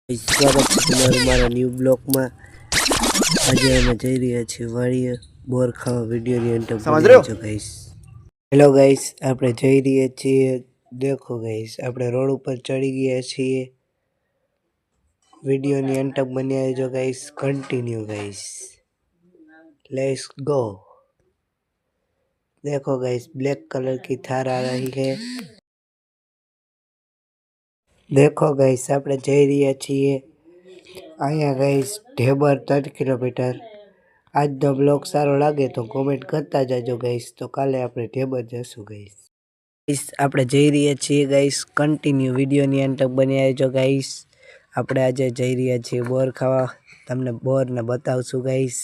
સ્વાગત છે તમારું મારા ન્યૂ બ્લોગમાં। આજે અમે જઈ રહ્યા છીએ વાડીએ બોર ખાવા। વિડીયોની અંત બની જો ગાઈસ। હેલો ગાઈસ, આપણે જઈ રહ્યા છીએ। દેખો ગાઈસ, આપણે રોડ ઉપર ચડી ગયા છીએ। વિડીયોની અંત બની જો guys. Continue guys, let's go. देखो गाइस, ब्लैक कलर की थार आ रही है। देखो गाइस, આપણે જઈ રહ્યા છીએ અહીંયા ગાઈસ ઢેબર 3 કિલોમીટર। આજનો બ્લોગ સારો લાગે તો કોમેન્ટ કરતા જાજો ગાઈસ। તો કાલે આપણે ઢેબર જશું ગાઈસ। આપણે જઈ રહ્યા છીએ ગાઈસ। કન્ટિન્યુ વિડીયોની અંત બની રહેજો ગાઈસ। આપણે આજે જઈ રહ્યા છીએ બોર ખાવા। તમને બોરને બતાવશું ગાઈસ।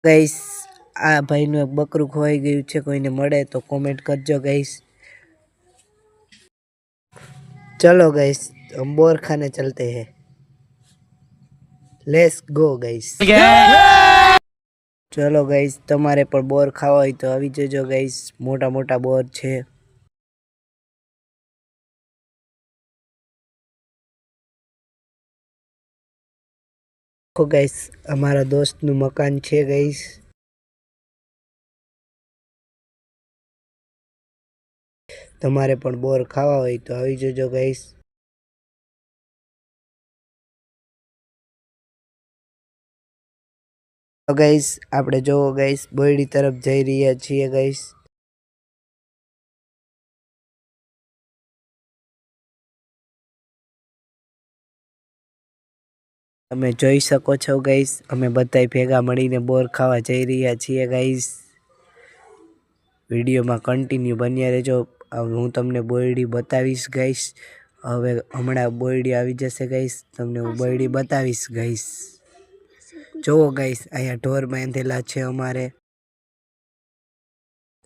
ગાઈસ, આ ભાઈનું એક બકરું ખોવાઈ ગયું છે। કોઈને મળે તો કોમેન્ટ કરજો ગાઈસ। चलो गाइस, हम बोर खाने चलते हैं। Let's go guys. चलो गाइस, તમારે પણ બોર ખાવા હોય તો આવી જજો ગાઈસ। મોટા મોટા બોર છે। देखो गाइस, हमारा दोस्तનું મકાન છે ગાઈસ। તમારે પણ બોર ખાવા હોય તો આવી જજો ગાઈસ। તો ગાઈસ, આપણે જો ગાઈસ બોયડી તરફ જઈ રહ્યા છીએ ગાઈસ। તમે જોઈ શકો છો ગાઈસ, અમે બધાય ભેગા મળીને બોર ખાવા જઈ રહ્યા છીએ ગાઈસ। વિડીયોમાં કન્ટિન્યુ બન્યા રહેજો। હું તમને બોયડી બતાવીશ ગાઈસ। હવે હમણાં બોયડી આવી જશે ગાઈસ। તમને હું બોયડી બતાવીશ ગાઈસ। જોવો ગાઈસ, અહીંયા ઢોર બાંધેલા છે અમારે।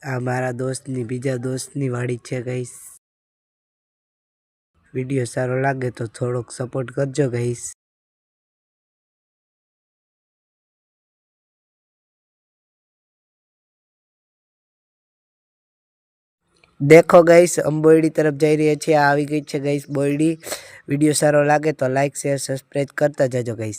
આ મારા દોસ્તની બીજા દોસ્તની વાડી છે ગાઈસ। વિડીયો સારો લાગે તો થોડોક સપોર્ટ કરજો ગાઈસ। देखो गाइस, हम बोयडी तरफ जा रही है। आ गई है गाइस बोयडी। वीडियो सारो लागे तो लाइक शेयर सब्सक्राइब करता जाजो गाइस।